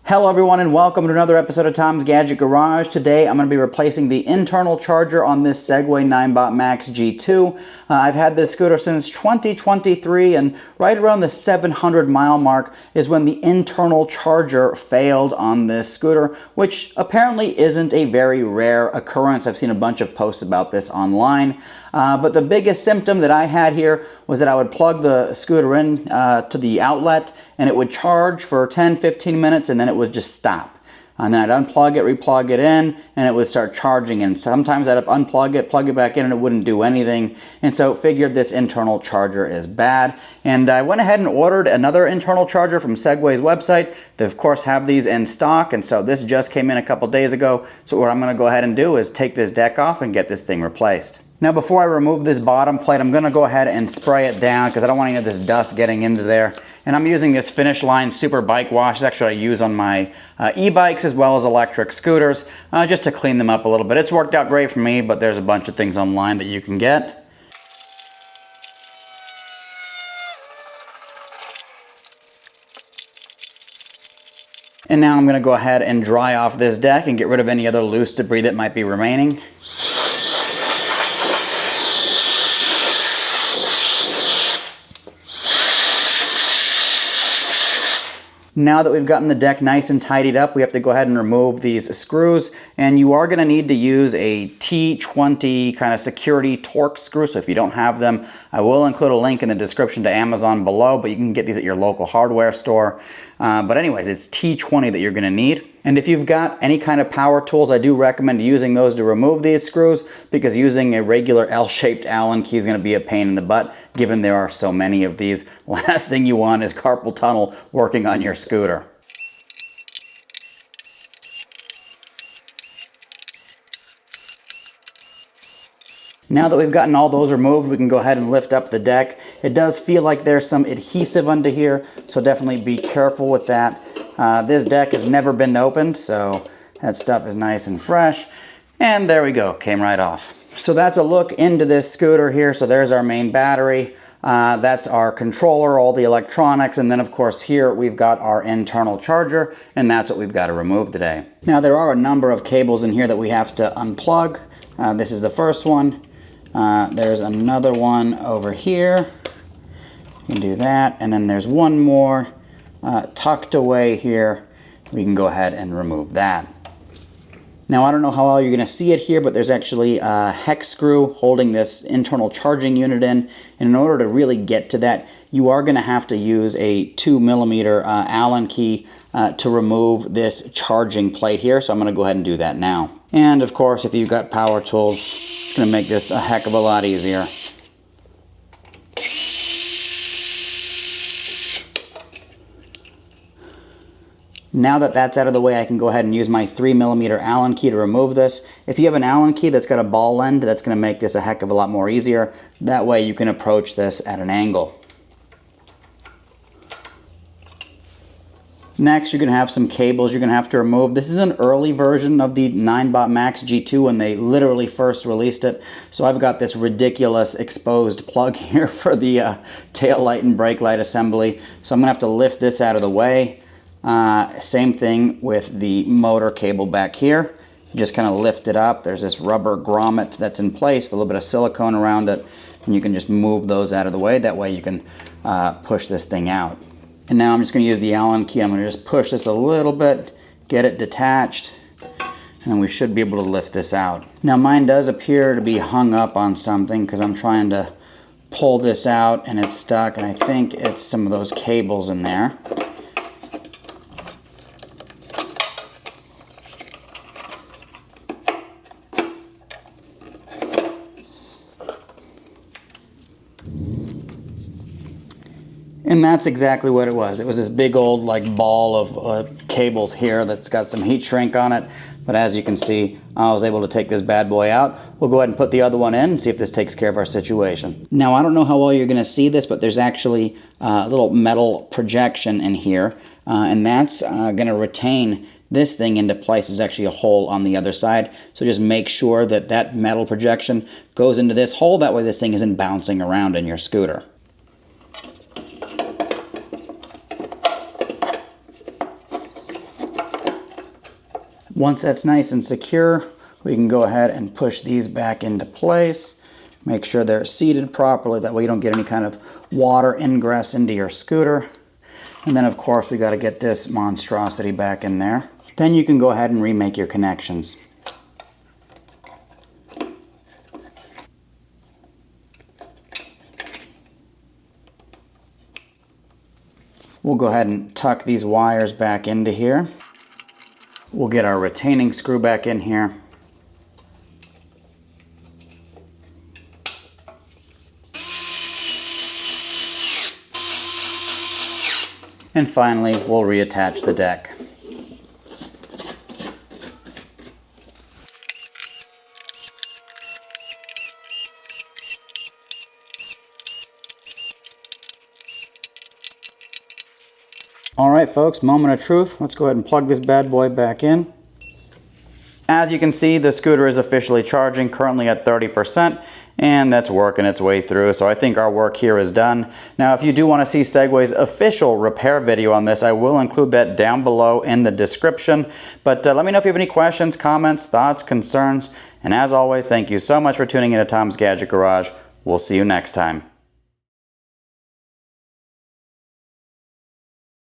Hello everyone and welcome to another episode of Tom's Gadget Garage. Today I'm going to be replacing the internal charger on this Segway Ninebot Max G2. I've had this scooter since 2023 and right around the 700 mile mark is when the internal charger failed on this scooter, which apparently isn't a very rare occurrence. I've seen a bunch of posts about this online. But the biggest symptom that I had here was that I would plug the scooter in to the outlet and it would charge for 10-15 minutes and then it would just stop. And then I'd unplug it, replug it in, and it would start charging. And sometimes I'd unplug it, plug it back in, and it wouldn't do anything. And so figured this internal charger is bad. And I went ahead and ordered another internal charger from Segway's website. They, of course, have these in stock. And so this just came in a couple days ago. So what I'm going to go ahead and do is take this deck off and get this thing replaced. Now before I remove this bottom plate, I'm going to go ahead and spray it down because I don't want any of this dust getting into there. And I'm using this Finish Line Super Bike Wash. It's actually what I use on my e-bikes as well as electric scooters just to clean them up a little bit. It's worked out great for me, but there's a bunch of things online that you can get. And now I'm going to go ahead and dry off this deck and get rid of any other loose debris that might be remaining. Now that we've gotten the deck nice and tidied up, we have to go ahead and remove these screws. And you are going to need to use a T20 kind of security Torx screw. So if you don't have them, I will include a link in the description to Amazon below, but you can get these at your local hardware store. But anyways, it's T20 that you're going to need. And if you've got any kind of power tools, I do recommend using those to remove these screws because using a regular L-shaped Allen key is going to be a pain in the butt, given there are so many of these. Last thing you want is carpal tunnel working on your scooter. Now that we've gotten all those removed, we can go ahead and lift up the deck. It does feel like there's some adhesive under here, so definitely be careful with that. This deck has never been opened, so that stuff is nice and fresh. And there we go, came right off. So that's a look into this scooter here. So there's our main battery. That's our controller, all the electronics, and then of course here we've got our internal charger, and that's what we've got to remove today. Now there are a number of cables in here that we have to unplug. This is the first one. There's another one over here. You can do that, and then there's one more tucked away here. We can go ahead and remove that. Now I don't know how well you're going to see it here, but there's actually a hex screw holding this internal charging unit in. And in order to really get to that, you are going to have to use a 2mm Allen key to remove this charging plate here. So I'm going to go ahead and do that now. And of course, if you've got power tools, it's going to make this a heck of a lot easier. Now that that's out of the way, I can go ahead and use my 3mm Allen key to remove this. If you have an Allen key that's got a ball end, that's going to make this a heck of a lot more easier. That way you can approach this at an angle. Next, you're going to have some cables you're going to have to remove. This is an early version of the Ninebot Max G2 when they literally first released it. So I've got this ridiculous exposed plug here for the tail light and brake light assembly. So I'm going to have to lift this out of the way. Same thing with the motor cable back here. You just kind of lift it up. There's this rubber grommet that's in place with a little bit of silicone around it. And you can just move those out of the way. That way you can push this thing out. And now I'm just going to use the Allen key. I'm going to just push this a little bit, get it detached, and then we should be able to lift this out. Now mine does appear to be hung up on something because I'm trying to pull this out and it's stuck, and I think it's some of those cables in there. And that's exactly what it was. It was this big old like ball of cables here that's got some heat shrink on it. But as you can see, I was able to take this bad boy out. We'll go ahead and put the other one in and see if this takes care of our situation. Now, I don't know how well you're going to see this, but there's actually a little metal projection in here. And that's going to retain this thing into place. There's actually a hole on the other side. So just make sure that that metal projection goes into this hole. That way this thing isn't bouncing around in your scooter. Once that's nice and secure, we can go ahead and push these back into place. Make sure they're seated properly, that way you don't get any kind of water ingress into your scooter. And then of course we got to get this monstrosity back in there. Then you can go ahead and remake your connections. We'll go ahead and tuck these wires back into here. We'll get our retaining screw back in here. And finally, we'll reattach the deck. All right, folks, moment of truth. Let's go ahead and plug this bad boy back in. As you can see, the scooter is officially charging, currently at 30%, and that's working its way through, so I think our work here is done. Now, if you do want to see Segway's official repair video on this, I will include that down below in the description. But let me know if you have any questions, comments, thoughts, concerns, and as always, thank you so much for tuning in to Tom's Gadget Garage. We'll see you next time.